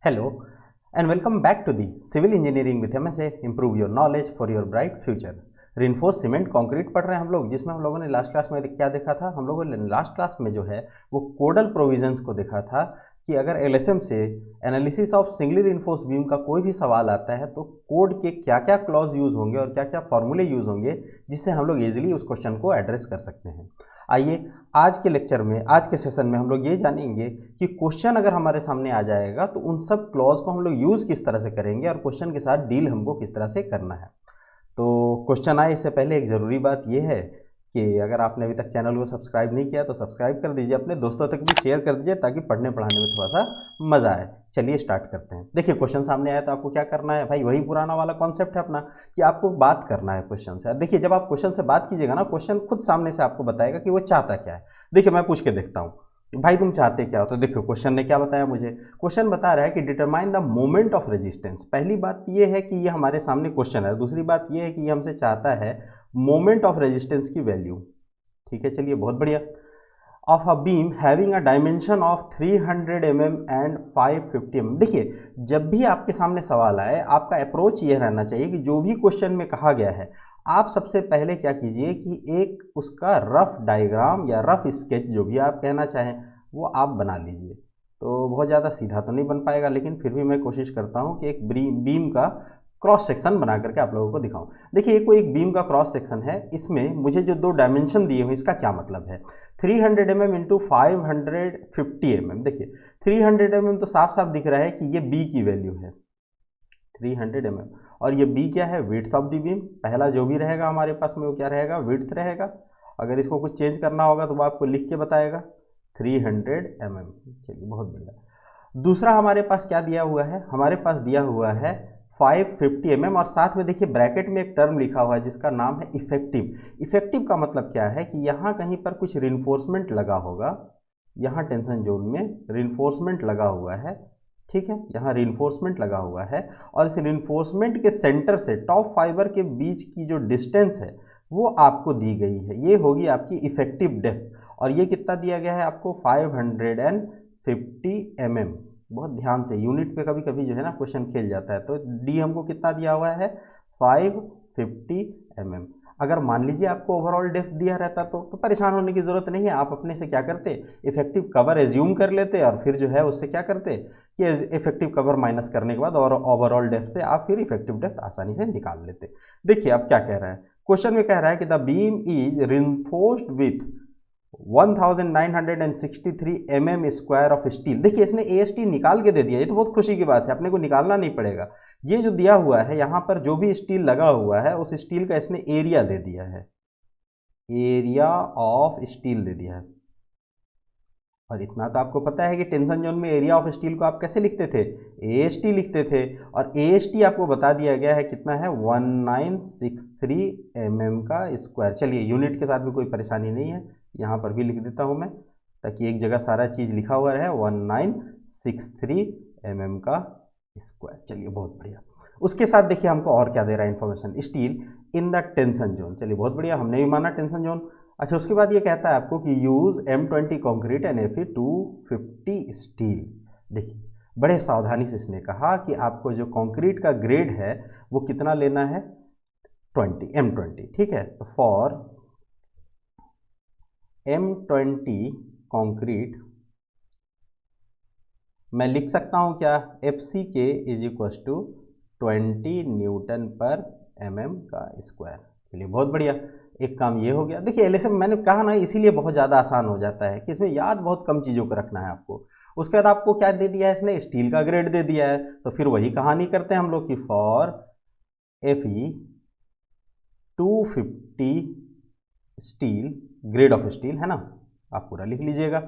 Hello and welcome back to the Civil Engineering with MSA. Improve your knowledge for your bright future. Reinforce cement concrete पढ़ रहे हैं हम लोग, जिसमें हम लोगों ने लास्ट क्लास में क्या देखा था। हम लोगों ने लास्ट क्लास में जो है वो कोडल प्रोविजंस को देखा था कि अगर एलएसएम से analysis of singly reinforce beam का कोई भी सवाल आता है तो कोड के क्या क्या क्लॉज यूज होंगे और क्या क्या फॉर्मूले यूज होंगे जिससे हम लोग इजीली उस क्वेश्चन को एड्रेस कर सकते हैं। आइए आज के लेक्चर में, आज के सेशन में हम लोग ये जानेंगे कि क्वेश्चन अगर हमारे सामने आ जाएगा तो उन सब क्लॉज को हम लोग यूज़ किस तरह से करेंगे और क्वेश्चन के साथ डील हमको किस तरह से करना है। तो क्वेश्चन आए इससे पहले एक ज़रूरी बात यह है कि अगर आपने अभी तक चैनल को सब्सक्राइब नहीं किया तो सब्सक्राइब कर दीजिए, अपने दोस्तों तक भी शेयर कर दीजिए ताकि पढ़ने पढ़ाने में थोड़ा सा मज़ा आए। चलिए स्टार्ट करते हैं। देखिए क्वेश्चन सामने आया तो आपको क्या करना है भाई, वही पुराना वाला कॉन्सेप्ट है अपना कि आपको बात करना है क्वेश्चन से। देखिए जब आप क्वेश्चन से बात कीजिएगा ना, क्वेश्चन खुद सामने से आपको बताएगा कि वो चाहता क्या है। देखिए मैं पूछ के देखता हूँ भाई तुम चाहते क्या हो, तो देखो क्वेश्चन ने क्या बताया मुझे। क्वेश्चन बता रहा है कि determine the moment of resistance. पहली बात ये है कि ये हमारे सामने क्वेश्चन है, दूसरी बात ये है कि ये हमसे चाहता है मोमेंट ऑफ रेजिस्टेंस की वैल्यू। ठीक है, चलिए बहुत बढ़िया। Of a beam having a dimension of 300 mm and 550 mm। देखिए जब भी आपके सामने सवाल आए आपका अप्रोच ये रहना चाहिए कि जो भी क्वेश्चन में कहा गया है आप सबसे पहले क्या कीजिए कि एक उसका रफ डायग्राम या रफ स्केच जो भी आप कहना चाहें वो आप बना लीजिए। तो बहुत ज़्यादा सीधा तो नहीं बन पाएगा, लेकिन फिर भी मैं कोशिश करता हूँ कि एक बीम का क्रॉस सेक्शन बना करके आप लोगों को दिखाऊं। देखिए ये कोई एक बीम का क्रॉस सेक्शन है, इसमें मुझे जो दो डायमेंशन दिए हुए इसका क्या मतलब है। 300 mm इंटू 550 mm। देखिए 300 mm तो साफ साफ दिख रहा है कि ये बी की वैल्यू है 300 mm, और ये बी क्या है, विड्थ ऑफ द बीम। पहला जो भी रहेगा हमारे पास में वो क्या रहेगा, विड्थ रहेगा। अगर इसको कुछ चेंज करना होगा तो वो आपको लिख के बताएगा 300 mm। चलिए बहुत बढ़िया। दूसरा हमारे पास क्या दिया हुआ है, हमारे पास दिया हुआ है 550 mm, और साथ में देखिए ब्रैकेट में एक टर्म लिखा हुआ है जिसका नाम है इफेक्टिव। इफेक्टिव का मतलब क्या है कि यहाँ कहीं पर कुछ रिइंफोर्समेंट लगा होगा, यहाँ टेंशन जोन में रिइंफोर्समेंट लगा हुआ है। ठीक है, यहाँ रिइंफोर्समेंट लगा हुआ है और इस रिइंफोर्समेंट के सेंटर से टॉप फाइबर के बीच की जो डिस्टेंस है वो आपको दी गई है, ये होगी आपकी इफेक्टिव डेप्थ। और ये कितना दिया गया है आपको, 550 mm। बहुत ध्यान से, यूनिट पे कभी कभी जो है ना क्वेश्चन खेल जाता है। तो डी हमको कितना दिया हुआ है, 550 mm। अगर मान लीजिए आपको ओवरऑल डेप्थ दिया रहता तो परेशान होने की ज़रूरत नहीं है। आप अपने से क्या करते, इफेक्टिव कवर एज्यूम कर लेते और फिर जो है उससे क्या करते कि इफेक्टिव कवर माइनस करने के बाद और ओवरऑल डेप्थ से आप फिर इफेक्टिव डेप्थ आसानी से निकाल लेते। देखिए अब क्या कह रहा है, क्वेश्चन में कह रहा है कि the beam is reinforced with 1963 mm square of steel. देखिए इसने AST निकाल के दे दिया, ये तो बहुत खुशी की बात है, अपने को निकालना नहीं पड़ेगा। ये जो दिया हुआ है यहाँ पर जो भी स्टील लगा हुआ है उस स्टील का इसने एरिया दे दिया है, एरिया ऑफ स्टील दे दिया है। और इतना तो आपको पता है कि टेंशन जोन में एरिया ऑफ स्टील को आप कैसे लिखते थे, AST लिखते थे, और AST आपको बता दिया गया है कितना है, 1963 mm का स्क्वायर। चलिए यूनिट के साथ भी कोई परेशानी नहीं है, यहाँ पर भी लिख देता हूँ मैं ताकि एक जगह सारा चीज़ लिखा हुआ रहे, 1963 mm का स्क्वायर। चलिए बहुत बढ़िया। उसके साथ देखिए हमको और क्या दे रहा है information, steel in the tension zone. चलिए बहुत बढ़िया, हमने भी माना टेंशन जोन। अच्छा उसके बाद ये कहता है आपको कि use M20 concrete and Fe250 steel. देखिए बड़े सावधानी से इसने कहा कि आपको जो कंक्रीट का ग्रेड है वो कितना लेना है, M20। ठीक है, तो फॉर M20 कंक्रीट मैं लिख सकता हूं क्या, FCK is equals to 20 newton पर mm का स्क्वायर। चलिए बहुत बढ़िया, एक काम ये हो गया। देखिए एलएसएम मैंने कहा ना इसीलिए बहुत ज़्यादा आसान हो जाता है कि इसमें याद बहुत कम चीज़ों को रखना है आपको। उसके बाद आपको क्या दे दिया है इसने, स्टील का ग्रेड दे दिया है। तो फिर वही कहानी करते हैं हम लोग कि for Fe250 steel, grade of steel है ना, आप पूरा लिख लीजिएगा।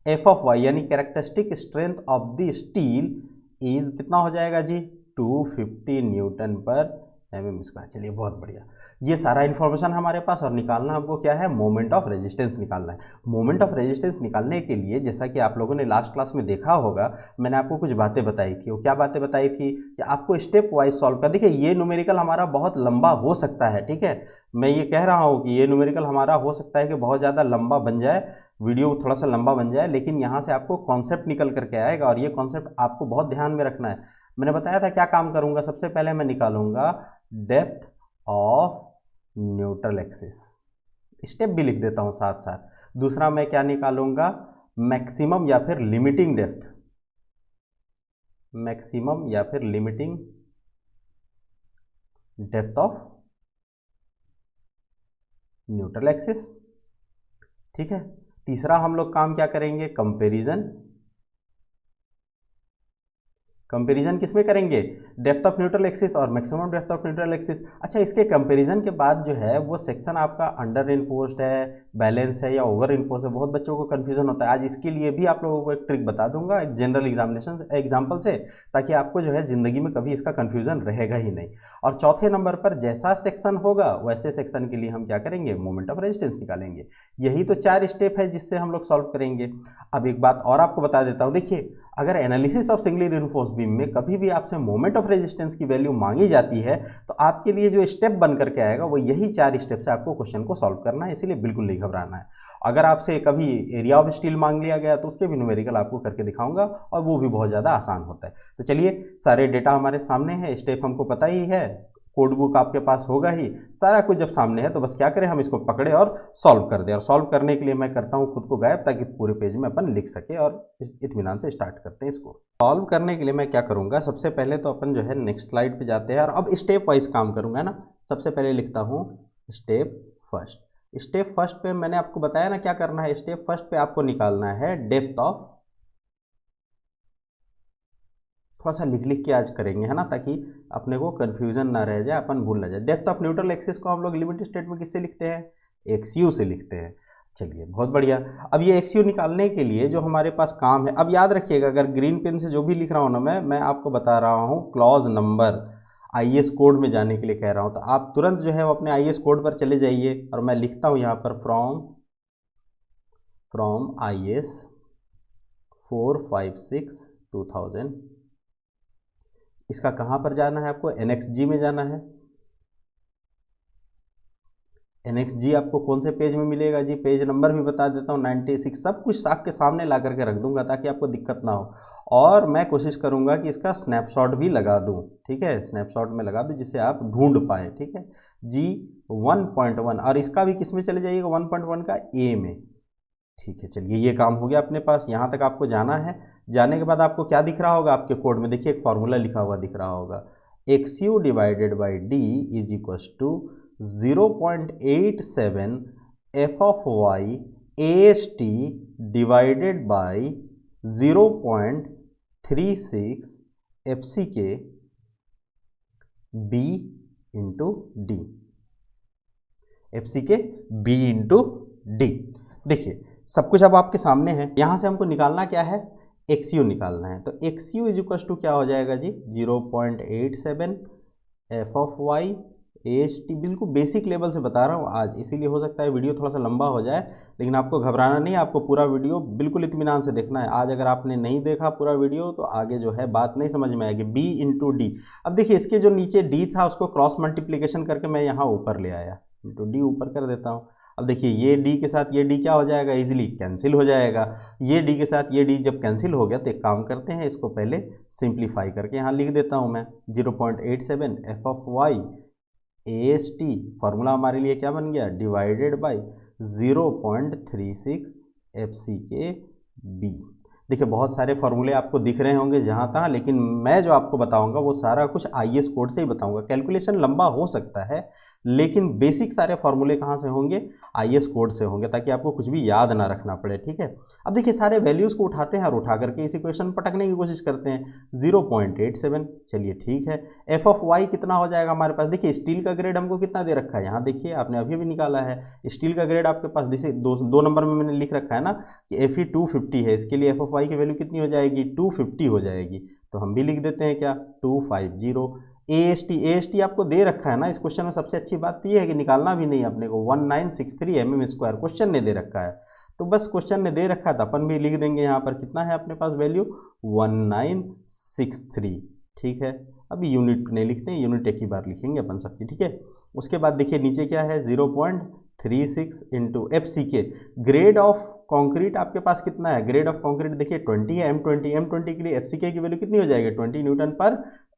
एफ ऑफ वाई यानी characteristic strength of the steel is कितना हो जाएगा जी, 250 न्यूटन पर mm स्क्वायर। चलिए बहुत बढ़िया, ये सारा इन्फॉर्मेशन हमारे पास। और निकालना हमको क्या है, मोमेंट ऑफ रेजिस्टेंस निकालना है। मोमेंट ऑफ रेजिस्टेंस निकालने के लिए जैसा कि आप लोगों ने लास्ट क्लास में देखा होगा, मैंने आपको कुछ बातें बताई थी। वो क्या बातें बताई थी कि आपको स्टेप वाइज सॉल्व कर। देखिए ये न्यूमेरिकल हमारा बहुत लंबा हो सकता है, ठीक है, मैं ये कह रहा हूँ कि ये न्यूमेरिकल हमारा हो सकता है कि बहुत ज़्यादा लंबा बन जाए, वीडियो थोड़ा सा लंबा बन जाए, लेकिन यहाँ से आपको कॉन्सेप्ट निकल करके आएगा और ये कॉन्सेप्ट आपको बहुत ध्यान में रखना है। मैंने बताया था क्या काम करूँगा, सबसे पहले मैं निकालूंगा depth of neutral axis, step भी लिख देता हूँ साथ साथ। दूसरा मैं क्या निकालूंगा, मैक्सिमम या फिर लिमिटिंग डेप्थ, मैक्सिमम या फिर limiting depth of neutral axis. ठीक है, तीसरा हम लोग काम क्या करेंगे, कंपैरिजन। कंपैरिजन किस में करेंगे, डेप्थ ऑफ न्यूट्रल एक्सिस और maximum depth of neutral axis. अच्छा, इसके कंपैरिजन के बाद जो है वो सेक्शन आपका अंडर इन्फोर्स्ड है, बैलेंस है या ओवर इन्फोर्स्ड है, बहुत बच्चों को कंफ्यूजन होता है। आज इसके लिए भी आप लोगों को एक ट्रिक बता दूंगा, एक जनरल एग्जामिनेशन एग्जाम्पल से, ताकि आपको जो है जिंदगी में कभी इसका कंफ्यूजन रहेगा ही नहीं। और चौथे नंबर पर जैसा सेक्शन होगा वैसे सेक्शन के लिए हम क्या करेंगे, मोमेंट ऑफ रेजिस्टेंस निकालेंगे। यही तो 4 स्टेप है जिससे हम लोग सॉल्व करेंगे। अब एक बात और आपको बता देता हूँ, देखिए अगर analysis of singly reinforced beam में कभी भी आपसे मोमेंट ऑफ रेजिस्टेंस की वैल्यू मांगी जाती है तो आपके लिए जो स्टेप बन करके आएगा वो यही 4 स्टेप से आपको क्वेश्चन को सॉल्व करना है, इसीलिए बिल्कुल नहीं घबराना है। अगर आपसे कभी एरिया ऑफ स्टील मांग लिया गया तो उसके भी न्यूमेरिकल आपको करके दिखाऊंगा और वो भी बहुत ज़्यादा आसान होता है। तो चलिए, सारे डेटा हमारे सामने है, स्टेप हमको पता ही है, कोड बुक आपके पास होगा ही, सारा कुछ जब सामने है तो बस क्या करें, हम इसको पकड़े और सॉल्व कर दें। और सॉल्व करने के लिए मैं करता हूँ खुद को गायब, ताकि पूरे पेज में अपन लिख सके और इत्मीनान से स्टार्ट करते हैं इसको। सॉल्व करने के लिए मैं क्या करूँगा, सबसे पहले तो अपन जो है नेक्स्ट स्लाइड पे जाते हैं और अब स्टेप वाइज काम करूँगा ना। सबसे पहले लिखता हूँ स्टेप फर्स्ट। स्टेप फर्स्ट पे मैंने आपको बताया ना क्या करना है, स्टेप फर्स्ट पे आपको निकालना है डेप्थ ऑफ, थोड़ा सा लिख लिख के आज करेंगे है ना, ताकि अपने को कन्फ्यूजन ना रह जाए, अपन भूल ना जाए। डेप्थ ऑफ न्यूट्रल एक्सिस को हम लोग लिमिट स्टेट में किससे लिखते हैं, एक्सयू से लिखते हैं। चलिए बहुत बढ़िया। अब ये एक्सयू निकालने के लिए जो हमारे पास काम है, अब याद रखिएगा अगर ग्रीन पेन से जो भी लिख रहा हूँ ना मैं आपको बता रहा हूँ क्लॉज नंबर आईएएस कोड में जाने के लिए कह रहा हूँ, तो आप तुरंत जो है वो अपने आईएएस कोड पर चले जाइए और मैं लिखता हूँ यहाँ पर फ्रॉम आईएएस 456/2000। इसका कहाँ पर जाना है आपको, एनएक्सजी में जाना है। एनएक्सजी आपको कौन से पेज में मिलेगा जी, पेज नंबर भी बता देता हूँ 96। सब कुछ आपके सामने ला करके रख दूंगा ताकि आपको दिक्कत ना हो, और मैं कोशिश करूंगा कि इसका स्नैपशॉट भी लगा दूं। ठीक है, स्नैपशॉट में लगा दूं जिससे आप ढूंढ पाएँ। ठीक है जी, 1.1 और इसका भी किस में चले जाइएगा, 1.1 का ए में। ठीक है, चलिए ये काम हो गया अपने पास, यहाँ तक आपको जाना है। जाने के बाद आपको क्या दिख रहा होगा आपके कोड में, देखिए एक फार्मूला लिखा हुआ दिख रहा होगा, X U divided by D is equals to 0.87 F of Y S T divided by 0.36 F C K B into D, F C K B into D. देखिए सब कुछ अब आपके सामने है। यहाँ से हमको निकालना क्या है, एक्सयू निकालना है। तो एक्सयू इज इक्वल टू क्या हो जाएगा जी, 0.87 F of Y H T. बिल्कुल बेसिक लेवल से बता रहा हूँ आज, इसीलिए हो सकता है वीडियो थोड़ा सा लंबा हो जाए, लेकिन आपको घबराना नहीं है, आपको पूरा वीडियो बिल्कुल इत्मीनान से देखना है। आज अगर आपने नहीं देखा पूरा वीडियो तो आगे जो है बात नहीं समझ में आएगी। बी इंटू डी, अब देखिए इसके जो नीचे डी था उसको क्रॉस मल्टीप्लीकेशन करके मैं यहाँ ऊपर ले आया, इंटू डी ऊपर कर देता हूँ। अब देखिए ये डी के साथ ये डी क्या हो जाएगा, इजीली कैंसिल हो जाएगा। ये डी के साथ ये डी जब कैंसिल हो गया तो एक काम करते हैं, इसको पहले सिंप्लीफाई करके यहाँ लिख देता हूँ मैं, 0.87 F of Y S T, formula हमारे लिए क्या बन गया, divided by 0.36 F C K B. देखिए बहुत सारे फॉर्मूले आपको दिख रहे होंगे जहाँ तहाँ, लेकिन मैं जो आपको बताऊंगा वो सारा कुछ आईएएस कोड से ही बताऊंगा। कैलकुलेशन लंबा हो सकता है लेकिन बेसिक सारे फॉर्मूले कहाँ से होंगे, आईएएस कोड से होंगे, ताकि आपको कुछ भी याद ना रखना पड़े। ठीक है, अब देखिए सारे वैल्यूज़ को उठाते हैं और उठा करके इस इक्वेशन पटकने की कोशिश करते हैं। 0.87, चलिए ठीक है। एफ ऑफ वाई कितना हो जाएगा हमारे पास, देखिए स्टील का ग्रेड हमको कितना दे रखा है, यहाँ देखिए आपने अभी भी निकाला है। स्टील का ग्रेड आपके पास जैसे दो नंबर में मैंने लिख रखा है ना कि एफ ई 250 है, इसके लिए एफ ऑफ वाई की वैल्यू कितनी हो जाएगी, 250 हो जाएगी। तो हम भी लिख देते हैं क्या, 250। AST आपको दे रखा है ना इस क्वेश्चन में। सबसे अच्छी बात ये है कि निकालना भी नहीं अपने को, 1963 mm², क्वेश्चन ने दे रखा है। तो बस क्वेश्चन ने दे रखा है तो अपन भी लिख देंगे यहाँ पर, कितना है अपने पास वैल्यू, 1963। ठीक है, अभी यूनिट नहीं लिखते हैं, यूनिट एक ही बार लिखेंगे अपन सबकी। ठीक है, उसके बाद देखिए नीचे क्या है, 0.36 इंटू एफ सी के, ग्रेड ऑफ कंक्रीट आपके पास कितना है, ग्रेड ऑफ कंक्रीट देखिए 20 है, M20 के लिए FCK की वैल्यू कितनी हो जाएगी 20 न्यूटन पर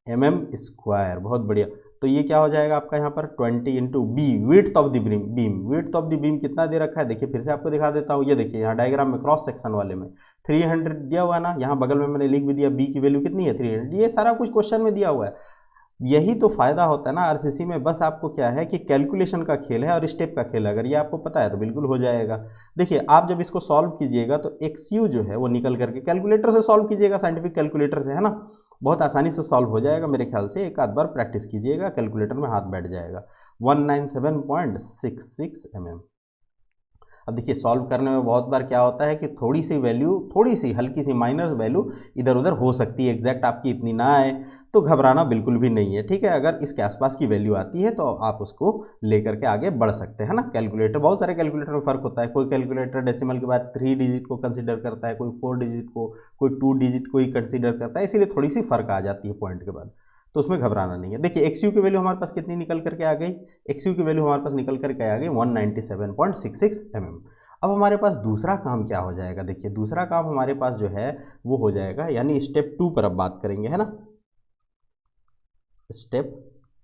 mm²। बहुत बढ़िया। तो ये क्या हो जाएगा आपका यहाँ पर 20 into B, width of the beam, width of the beam कितना दे रखा है, देखिए फिर से आपको दिखा देता हूँ। ये देखिए यहाँ डायग्राम में क्रॉस सेक्शन वाले में 300 दिया हुआ है ना, यहाँ बगल में मैंने लिख भी दिया बी की वैल्यू कितनी है 300। ये सारा कुछ क्वेश्चन में दिया हुआ है। यही तो फायदा होता है ना आरसीसी में, बस आपको क्या है कि कैलकुलेशन का खेल है और स्टेप का खेल है। अगर ये आपको पता है तो बिल्कुल हो जाएगा। देखिए आप जब इसको सॉल्व कीजिएगा तो XU जो है वो निकल करके कैलकुलेटर से सॉल्व कीजिएगा, साइंटिफिक कैलकुलेटर से, है ना, बहुत आसानी से सॉल्व हो जाएगा मेरे ख्याल से। एक आध बार प्रैक्टिस कीजिएगा, कैलकुलेटर में हाथ बैठ जाएगा। 197.66 mm। अब देखिए सॉल्व करने में बहुत बार क्या होता है कि थोड़ी सी वैल्यू, थोड़ी सी हल्की सी माइनस वैल्यू इधर उधर हो सकती है, एग्जैक्ट आपकी इतनी ना आए तो घबराना बिल्कुल भी नहीं है, ठीक है। अगर इसके आसपास की वैल्यू आती है तो आप उसको लेकर के आगे बढ़ सकते हैं ना। कैलकुलेटर, बहुत सारे कैलकुलेटर में फ़र्क होता है। कोई कैलकुलेटर डेसिमल के बाद 3 डिजिट को कंसीडर करता है, कोई 4 डिजिट को, कोई 2 डिजिट को ही कंसीडर करता है, इसीलिए थोड़ी सी फ़र्क आ जाती है पॉइंट के बाद, तो उसमें घबराना नहीं है। देखिए XU की वैल्यू हमारे पास कितनी निकल करके आ गई, XU की वैल्यू हमारे पास निकल करके आ गई 197.66 mm। अब हमारे पास दूसरा काम क्या हो जाएगा, देखिए दूसरा काम हमारे पास जो है वो हो जाएगा, यानी स्टेप 2 पर अब बात करेंगे, है ना, स्टेप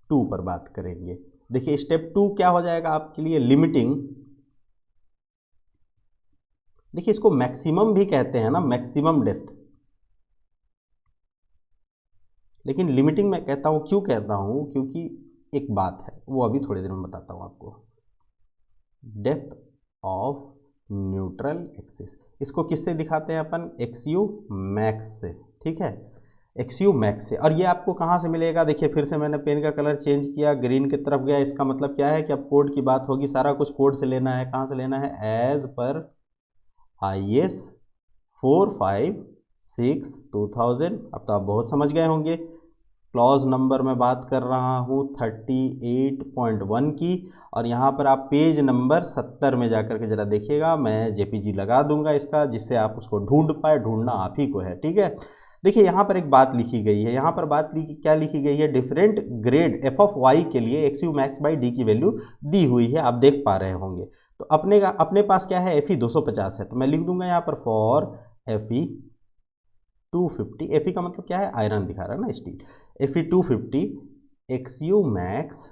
2 पर बात करेंगे। देखिए स्टेप 2 क्या हो जाएगा आपके लिए, लिमिटिंग। देखिए इसको मैक्सिमम भी कहते हैं ना, मैक्सिमम डेप्थ, लेकिन लिमिटिंग मैं कहता हूं, क्यों कहता हूं, क्योंकि एक बात है वो अभी थोड़ी देर में बताता हूं आपको। डेप्थ ऑफ न्यूट्रल एक्सिस, इसको किससे दिखाते हैं अपन, XU मैक्स से, ठीक है, XU मैक्स से। और ये आपको कहाँ से मिलेगा, देखिए फिर से मैंने पेन का कलर चेंज किया, ग्रीन की तरफ गया। इसका मतलब क्या है कि अब कोड की बात होगी, सारा कुछ कोड से लेना है। कहाँ से लेना है, एज पर IS 456/2000। अब तो आप बहुत समझ गए होंगे। क्लॉज नंबर में बात कर रहा हूँ 38.1 की, और यहाँ पर आप पेज नंबर 70 में जाकर के ज़रा देखिएगा, मैं JPG लगा दूंगा इसका, जिससे आप उसको ढूंढ पाए, ढूंढना आप ही को है, ठीक है। देखिए यहाँ पर एक बात लिखी गई है, यहाँ पर बात क्या लिखी गई है, डिफरेंट ग्रेड f(y) के लिए XU मैक्स बाई डी की वैल्यू दी हुई है, आप देख पा रहे होंगे। तो अपने पास क्या है, Fe 250 है, तो मैं लिख दूंगा यहाँ पर फॉर Fe 250, Fe का मतलब क्या है, आयरन दिखा रहा है ना, steel. Fe 250 XU max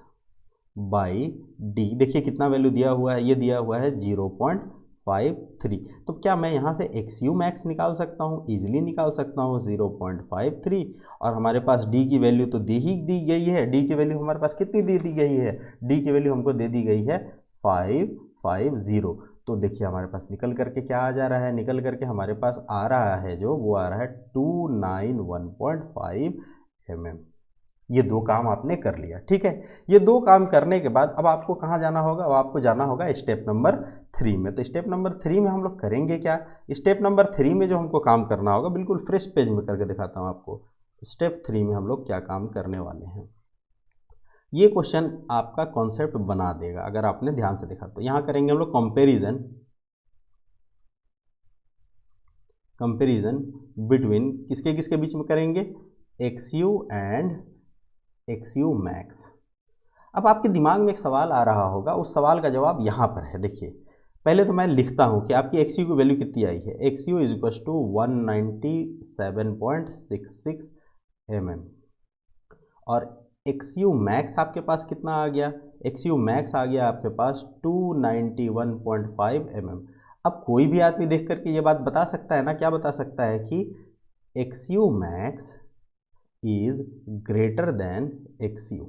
by D, देखिए कितना वैल्यू दिया हुआ है, ये दिया हुआ है 0.53। तो क्या मैं यहाँ से XU मैक्स निकाल सकता हूँ, ईजिली निकाल सकता हूँ 0.53। और हमारे पास डी की वैल्यू तो दी गई है, डी की वैल्यू हमारे पास कितनी दी गई है, डी की वैल्यू हमको दे दी गई है 550। तो देखिए हमारे पास निकल करके क्या आ जा रहा है, निकल करके हमारे पास आ रहा है जो, वो आ रहा है 291.5 mm। ये दो काम आपने कर लिया, ठीक है। ये दो काम करने के बाद अब आपको कहाँ जाना होगा, अब आपको जाना होगा स्टेप नंबर 3 में। तो स्टेप नंबर 3 में हम लोग करेंगे क्या, स्टेप नंबर 3 में जो हमको काम करना होगा, बिल्कुल फ्रेश पेज में करके दिखाता हूँ आपको। स्टेप 3 में हम लोग क्या काम करने वाले हैं, ये क्वेश्चन आपका कॉन्सेप्ट बना देगा अगर आपने ध्यान से देखा। तो यहाँ करेंगे हम लोग कंपेरिजन बिटवीन, किसके किसके बीच में करेंगे, XU एंड XU मैक्स। अब आपके दिमाग में एक सवाल आ रहा होगा, उस सवाल का जवाब यहाँ पर है। देखिए पहले तो मैं लिखता हूँ कि आपकी XU की वैल्यू कितनी आई है, XU is equal to 197.66 mm, और XU मैक्स आपके पास कितना आ गया, XU मैक्स आ गया आपके पास 291.5 mm। अब कोई भी आदमी देख करके ये बात बता सकता है ना, क्या बता सकता है कि XU max is greater than XU।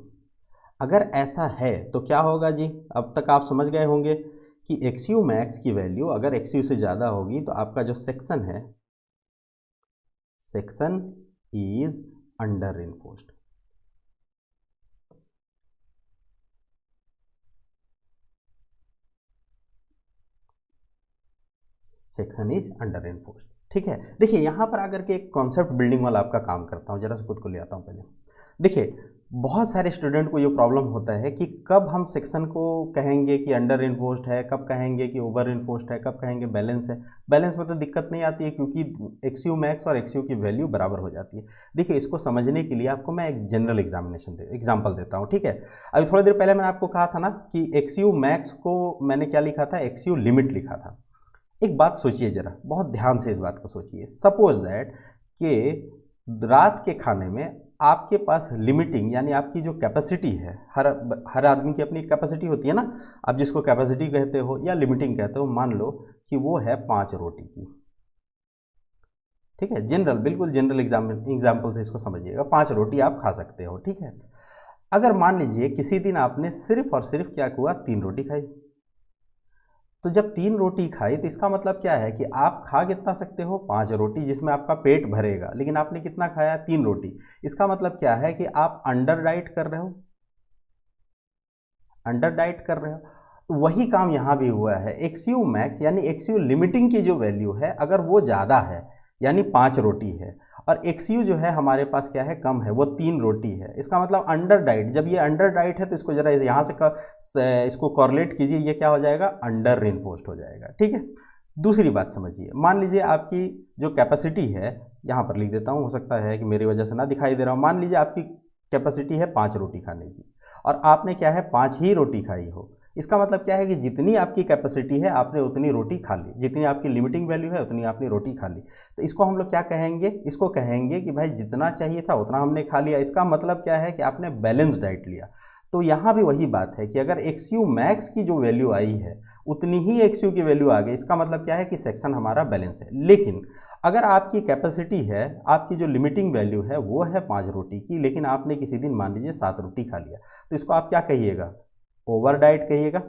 अगर ऐसा है तो क्या होगा जी, अब तक आप समझ गए होंगे कि XU मैक्स की वैल्यू अगर XU से ज़्यादा होगी तो आपका जो सेक्शन है, section is under reinforced. Section is under reinforced, ठीक है। देखिए यहाँ पर आकर के एक कॉन्सेप्ट बिल्डिंग वाला आपका काम करता हूँ, जरा से खुद को ले आता हूँ पहले। देखिए बहुत सारे स्टूडेंट को ये प्रॉब्लम होता है कि कब हम सेक्शन को कहेंगे कि अंडर रेनफोर्स्ड है, कब कहेंगे कि ओवर रेनफोर्स्ड है, कब कहेंगे बैलेंस है। बैलेंस में तो दिक्कत नहीं आती है क्योंकि XU मैक्स और XU की वैल्यू बराबर हो जाती है। देखिए इसको समझने के लिए आपको मैं एक जनरल एग्जाम्पल देता हूँ, ठीक है। अभी थोड़ी देर पहले मैंने आपको कहा था ना कि XU मैक्स को मैंने क्या लिखा था, XU लिमिट लिखा था। एक बात सोचिए जरा, बहुत ध्यान से इस बात को सोचिए। सपोज दैट कि रात के खाने में आपके पास लिमिटिंग यानी आपकी जो कैपेसिटी है, हर आदमी की अपनी कैपेसिटी होती है ना, आप जिसको कैपेसिटी कहते हो या लिमिटिंग कहते हो, मान लो कि वो है 5 रोटी की। ठीक है, जनरल, बिल्कुल जनरल एग्जाम्पल से इसको समझिएगा, 5 रोटी आप खा सकते हो। ठीक है, अगर मान लीजिए किसी दिन आपने सिर्फ और सिर्फ क्या हुआ, 3 रोटी खाई, तो जब 3 रोटी खाई तो इसका मतलब क्या है कि आप खा कितना सकते हो, 5 रोटी, जिसमें आपका पेट भरेगा, लेकिन आपने कितना खाया, 3 रोटी। इसका मतलब क्या है कि आप अंडर डाइट कर रहे हो, अंडर डाइट कर रहे हो। तो वही काम यहाँ भी हुआ है। एक्सयू मैक्स यानी एक्सयू लिमिटिंग की जो वैल्यू है, अगर वो ज़्यादा है यानी 5 रोटी है, और एक्सयू जो है हमारे पास क्या है, कम है, वो 3 रोटी है, इसका मतलब अंडर डाइट। जब ये अंडर डाइट है तो इसको जरा यहाँ से इसको कॉरलेट कीजिए, ये क्या हो जाएगा, अंडर रेनफोर्स्ड हो जाएगा। ठीक है, दूसरी बात समझिए, मान लीजिए आपकी जो कैपेसिटी है, यहाँ पर लिख देता हूँ, हो सकता है कि मेरी वजह से ना दिखाई दे रहा हो, मान लीजिए आपकी कैपेसिटी है 5 रोटी खाने की, और आपने क्या है, 5 ही रोटी खाई हो। इसका मतलब क्या है कि जितनी आपकी कैपेसिटी है आपने उतनी रोटी खा ली, जितनी आपकी लिमिटिंग वैल्यू है उतनी आपने रोटी खा ली। तो इसको हम लोग क्या कहेंगे, इसको कहेंगे कि भाई जितना चाहिए था उतना हमने खा लिया। इसका मतलब क्या है कि आपने बैलेंस डाइट लिया। तो यहाँ भी वही बात है कि अगर एक्सयू मैक्स की जो वैल्यू आई है उतनी ही एक्सयू की वैल्यू आ गई, इसका मतलब क्या है कि सेक्शन हमारा बैलेंस है। लेकिन अगर आपकी कैपेसिटी है, आपकी जो लिमिटिंग वैल्यू है वो है 5 रोटी की, लेकिन आपने किसी दिन मान लीजिए 7 रोटी खा लिया, तो इसको आप क्या कहिएगा, ओवर डाइट कहिएगा,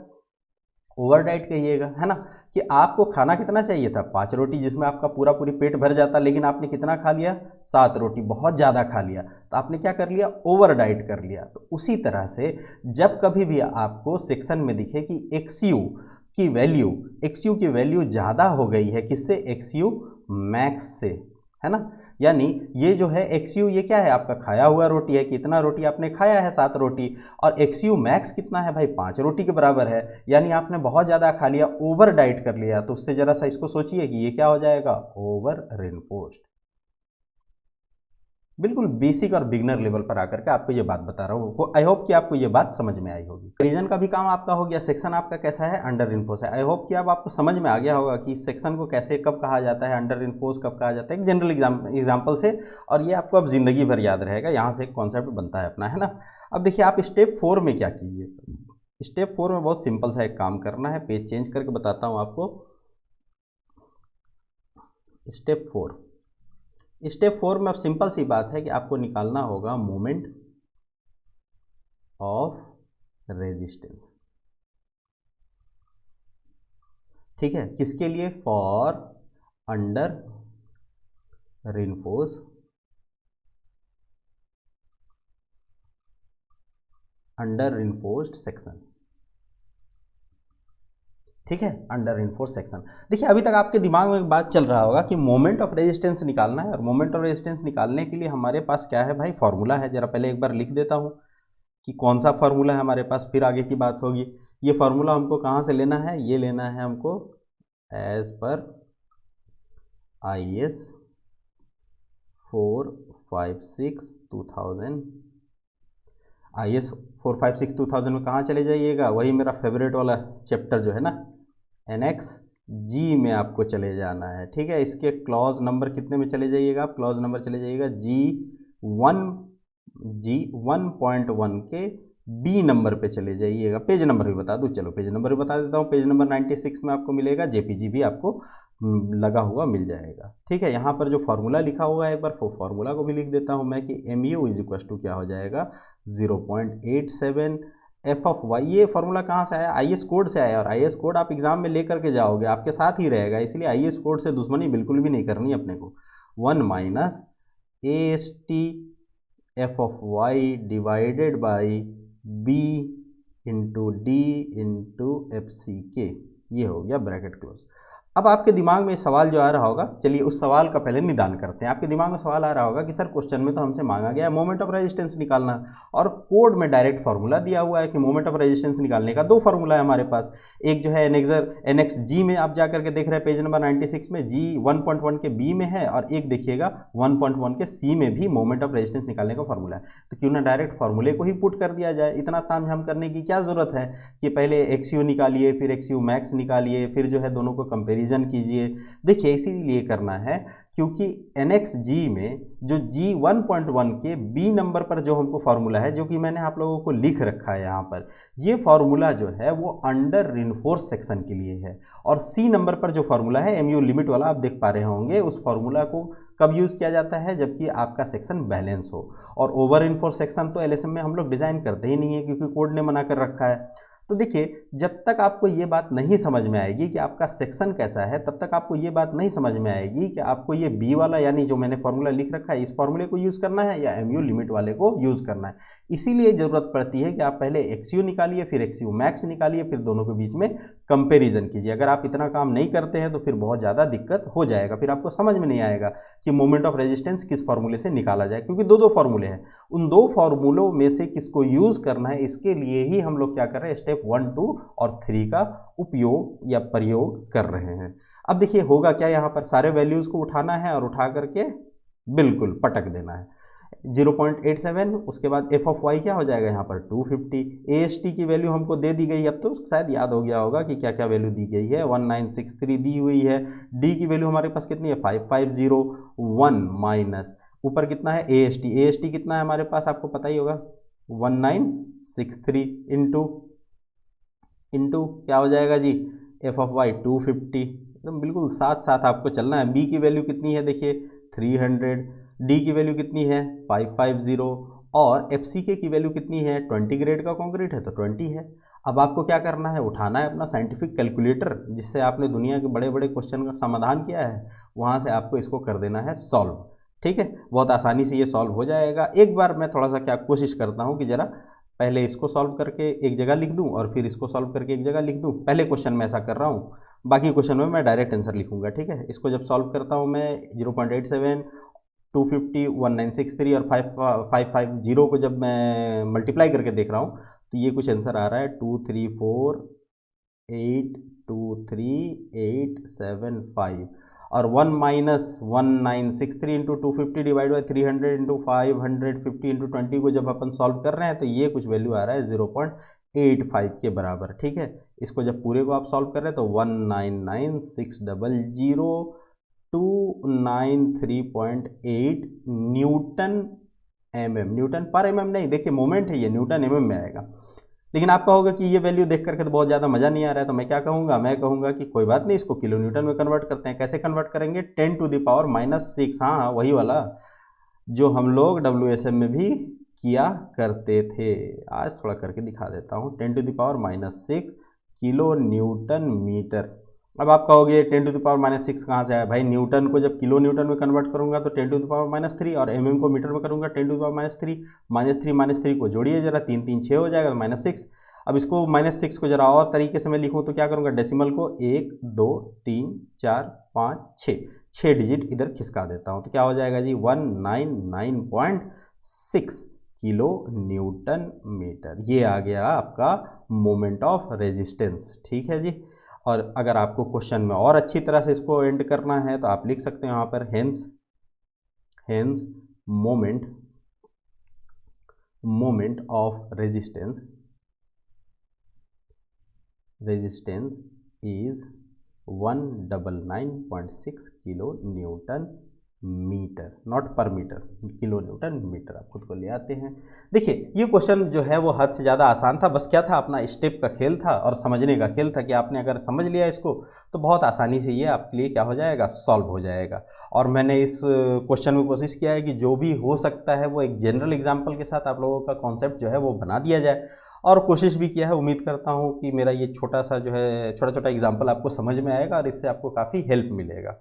ओवर डाइट कहिएगा, है ना। कि आपको खाना कितना चाहिए था, 5 रोटी, जिसमें आपका पूरा पूरी पेट भर जाता, लेकिन आपने कितना खा लिया, 7 रोटी, बहुत ज़्यादा खा लिया, तो आपने क्या कर लिया, ओवर डाइट कर लिया। तो उसी तरह से जब कभी भी आपको सेक्शन में दिखे कि एक्सयू की वैल्यू ज़्यादा हो गई है, किससे, एक्सयू मैक्स से, है ना। यानी ये जो है एक्सयू, ये क्या है, आपका खाया हुआ रोटी है, कितना रोटी आपने खाया है, 7 रोटी, और एक्सयू मैक्स कितना है भाई, 5 रोटी के बराबर है, यानी आपने बहुत ज़्यादा खा लिया, ओवर डाइट कर लिया। तो उससे ज़रा सा इसको सोचिए कि ये क्या हो जाएगा, ओवर रेनफोर्स्ड। बिल्कुल बेसिक और बिगनर लेवल पर आकर के आपको ये बात बता रहा हूँ। आई होप कि आपको ये बात समझ में आई होगी। रीजन का भी काम आपका हो गया, सेक्शन आपका कैसा है, अंडर इन्फोर्स है। आई होप कि अब आपको समझ में आ गया होगा कि सेक्शन को कैसे कब कहा जाता है, अंडर इन्फोर्स कब कहा जाता है, एक जनरल एग्जाम्पल से, और ये आपको अब जिंदगी भर याद रहेगा, यहाँ से एक कॉन्सेप्ट बनता है अपना, है ना। अब देखिए आप स्टेप 4 में क्या कीजिए। स्टेप 4 में बहुत सिंपल सा एक काम करना है, पेज चेंज करके बताता हूँ आपको। स्टेप 4 में अब सिंपल सी बात है कि आपको निकालना होगा मोमेंट ऑफ रेजिस्टेंस। ठीक है, किसके लिए, फॉर अंडर रिइंफोर्स्ड सेक्शन। ठीक है, अंडर रिइंफोर्स्ड सेक्शन। देखिए अभी तक आपके दिमाग में एक बात चल रहा होगा कि मोमेंट ऑफ रेजिस्टेंस निकालना है, और मोमेंट ऑफ रेजिस्टेंस निकालने के लिए हमारे पास क्या है भाई, फॉर्मूला है। जरा पहले एक बार लिख देता हूँ कि कौन सा फार्मूला है हमारे पास, फिर आगे की बात होगी। ये फार्मूला हमको कहाँ से लेना है, ये लेना है हमको एज पर IS 456/2000। IS 456/2000 में कहाँ चले जाइएगा, वही मेरा फेवरेट वाला चैप्टर जो है ना, NX G में आपको चले जाना है। ठीक है, इसके क्लॉज नंबर कितने में चले जाइएगा आप, क्लॉज नंबर चले जाइएगा G1 के B नंबर पे चले जाइएगा। पेज नंबर भी बता दूँ, चलो पेज नंबर भी बता देता हूँ। पेज नंबर 96 में आपको मिलेगा, JPG भी आपको लगा हुआ मिल जाएगा। ठीक है, यहाँ पर जो फार्मूला लिखा हुआ है एक बार वो फार्मूला को भी लिख देता हूँ मैं कि MU = क्या हो जाएगा, 0.87 f(y). ये फार्मूला कहाँ से आया, IS कोड से आया, और IS कोड आप एग्जाम में लेकर के जाओगे, आपके साथ ही रहेगा, इसलिए IS कोड से दुश्मनी बिल्कुल भी नहीं करनी अपने को। 1 - AST f(y) divided by B × D × FCK, ये हो गया ब्रैकेट क्लोज। अब आपके दिमाग में सवाल जो आ रहा होगा, चलिए उस सवाल का पहले निदान करते हैं। आपके दिमाग में सवाल आ रहा होगा कि सर क्वेश्चन में तो हमसे मांगा गया है मोमेंट ऑफ रेजिस्टेंस निकालना, और कोड में डायरेक्ट फार्मूला दिया हुआ है कि मोमेंट ऑफ रेजिस्टेंस निकालने का 2 फार्मूला है हमारे पास। एक जो है NX G में आप जाकर के देख रहे हैं पेज नंबर 96 में, G 1.1 के B में है, और एक देखिएगा 1.1 के C में भी मोमेंट ऑफ रेजिस्टेंस निकालने का फार्मूला है। तो क्यों ना डायरेक्ट फार्मूले को ही पुट कर दिया जाए, इतना तामझाम करने की क्या जरूरत है कि पहले XU निकालिए, फिर XU मैक्स निकालिए, फिर जो है दोनों को कंपेरिजन कंपैरिजन कीजिए। देखिए इसीलिए करना है क्योंकि NXG में जो G1.1 के B नंबर पर जो हमको फार्मूला है, जो कि मैंने आप लोगों को लिख रखा है यहाँ पर, ये फार्मूला जो है वो अंडर रिइंफोर्स सेक्शन के लिए है। और C नंबर पर जो फार्मूला है MU लिमिट वाला, आप देख पा रहे होंगे, उस फार्मूला को कब यूज़ किया जाता है, जबकि आपका सेक्शन बैलेंस हो। और ओवर इन्फोर्स सेक्शन तो LSM में हम लोग डिज़ाइन करते ही नहीं है, क्योंकि कोड ने मना कर रखा है। तो देखिए जब तक आपको ये बात नहीं समझ में आएगी कि आपका सेक्शन कैसा है, तब तक आपको ये बात नहीं समझ में आएगी कि आपको ये बी वाला, यानी जो मैंने फार्मूला लिख रखा है, इस फार्मूले को यूज़ करना है या MU लिमिट वाले को यूज़ करना है। इसीलिए ज़रूरत पड़ती है कि आप पहले XU निकालिए, फिर XU मैक्स निकालिए, फिर दोनों के बीच में कंपेरिजन कीजिए। अगर आप इतना काम नहीं करते हैं तो फिर बहुत ज़्यादा दिक्कत हो जाएगा, फिर आपको समझ में नहीं आएगा कि मोमेंट ऑफ रेजिस्टेंस किस फार्मूले से निकाला जाए, क्योंकि दो फार्मूले हैं। उन दो फार्मूलों में से किसको यूज़ करना है, इसके लिए ही हम लोग क्या कर रहे हैं, स्टेप 1, 2 और 3 का उपयोग या प्रयोग कर रहे हैं। अब देखिए होगा क्या, यहाँ पर सारे वैल्यूज़ को उठाना है और उठा करके बिल्कुल पटक देना है। 0.87, उसके बाद f ऑफ y क्या हो जाएगा यहाँ पर 250। AST की वैल्यू हमको दे दी गई, अब तो शायद याद हो गया होगा कि क्या क्या वैल्यू दी गई है। 1963 दी हुई है। D की वैल्यू हमारे पास कितनी है 5501 माइनस ऊपर कितना है AST कितना है हमारे पास, आपको पता ही होगा 1963 इंटू क्या हो जाएगा जी, f ऑफ y 250। एकदम बिल्कुल साथ साथ आपको चलना है। B की वैल्यू कितनी है देखिए 300, D की वैल्यू कितनी है 550 और FCK की वैल्यू कितनी है, 20 ग्रेड का कंक्रीट है तो 20 है। अब आपको क्या करना है, उठाना है अपना साइंटिफिक कैलकुलेटर, जिससे आपने दुनिया के बड़े बड़े क्वेश्चन का समाधान किया है, वहाँ से आपको इसको कर देना है सॉल्व। ठीक है, बहुत आसानी से ये सॉल्व हो जाएगा। एक बार मैं थोड़ा सा क्या कोशिश करता हूँ कि ज़रा पहले इसको सॉल्व करके एक जगह लिख दूं और फिर इसको सॉल्व करके एक जगह लिख दूं। पहले क्वेश्चन में ऐसा कर रहा हूं, बाकी क्वेश्चन में मैं डायरेक्ट आंसर लिखूंगा। ठीक है, इसको जब सॉल्व करता हूं मैं 0.87, 250, 1963 और 550 को जब मैं मल्टीप्लाई करके देख रहा हूं तो ये कुछ आंसर आ रहा है 2348238875 और 1 minus 1963 into 250 divide by 300 into 550 into 20 को जब अपन सॉल्व कर रहे हैं तो ये कुछ वैल्यू आ रहा है 0.85 के बराबर। ठीक है, इसको जब पूरे को आप सॉल्व कर रहे हैं तो 199,600,293.8 न्यूटन mm, न्यूटन पर एमएम नहीं, देखिए मोमेंट है ये, न्यूटन mm में आएगा। लेकिन आप कहोगे कि ये वैल्यू देख करके तो बहुत ज़्यादा मज़ा नहीं आ रहा है, तो मैं क्या कहूँगा, मैं कहूँगा कि कोई बात नहीं, इसको किलो न्यूटन में कन्वर्ट करते हैं। कैसे कन्वर्ट करेंगे, 10⁻⁻6, हाँ वही वाला जो हम लोग WSM में भी किया करते थे। आज थोड़ा करके दिखा देता हूँ, 10⁻⁻6 किलो न्यूटन मीटर। अब आप कहोगे 10⁻⁻6 कहाँ से आया भाई, न्यूटन को जब किलो न्यूटन में कन्वर्ट करूँगा तो 10⁻⁻3 और mm को मीटर में करूँगा 10⁻3, -3 को जोड़िए जरा, 3 3 6 हो जाएगा तो -6। अब इसको -6 को जरा और तरीके से मैं लिखूँ तो क्या करूँगा, डेसिमल को 1 2 3 4 5 6 डिजिट इधर खिसका देता हूँ तो क्या हो जाएगा जी 199.6 किलो न्यूटन मीटर। ये आ गया आपका मोमेंट ऑफ रेजिस्टेंस। ठीक है जी, और अगर आपको क्वेश्चन में और अच्छी तरह से इसको एंड करना है तो आप लिख सकते हैं यहाँ पर hence moment of resistance is 199.6 kilo newton metre, not per metre, kilo newton metre आप खुद को ले आते हैं। देखिए ये क्वेश्चन जो है वो हद से ज़्यादा आसान था, बस क्या था, अपना स्टेप का खेल था और समझने का खेल था कि आपने अगर समझ लिया इसको तो बहुत आसानी से ये आपके लिए क्या हो जाएगा, सॉल्व हो जाएगा। और मैंने इस क्वेश्चन में कोशिश किया है कि जो भी हो सकता है वो एक जनरल एग्जाम्पल के साथ आप लोगों का कॉन्सेप्ट जो है वो बना दिया जाए, और कोशिश भी किया है। उम्मीद करता हूँ कि मेरा ये छोटा सा जो है छोटा एग्जाम्पल आपको समझ में आएगा और इससे आपको काफ़ी हेल्प मिलेगा।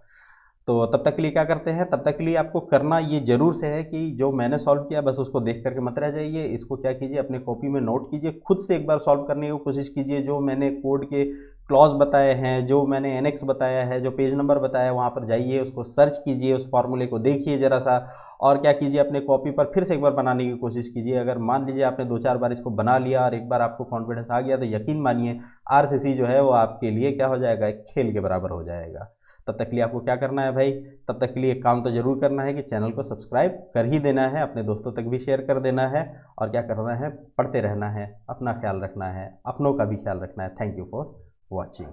तो तब तक के लिए क्या करते हैं, तब तक के लिए आपको करना ये जरूर से है कि जो मैंने सॉल्व किया बस उसको देख करके मत रह जाइए, इसको क्या कीजिए, अपने कॉपी में नोट कीजिए, खुद से एक बार सॉल्व करने की कोशिश कीजिए। जो मैंने कोड के क्लॉज बताए हैं, जो मैंने एनेक्स बताया है, जो पेज नंबर बताया है, वहाँ पर जाइए, उसको सर्च कीजिए, उस फॉर्मूले को देखिए ज़रा सा, और क्या कीजिए, अपने कॉपी पर फिर से एक बार बनाने की कोशिश कीजिए। अगर मान लीजिए आपने 2-4 बार इसको बना लिया और एक बार आपको कॉन्फिडेंस आ गया तो यकीन मानिए RCC जो है वो आपके लिए क्या हो जाएगा, एक खेल के बराबर हो जाएगा। तब तक के लिए आपको क्या करना है भाई, तब तक के लिए काम तो जरूर करना है कि चैनल को सब्सक्राइब कर ही देना है, अपने दोस्तों तक भी शेयर कर देना है, और क्या करना है, पढ़ते रहना है, अपना ख्याल रखना है, अपनों का भी ख्याल रखना है। Thank you for watching.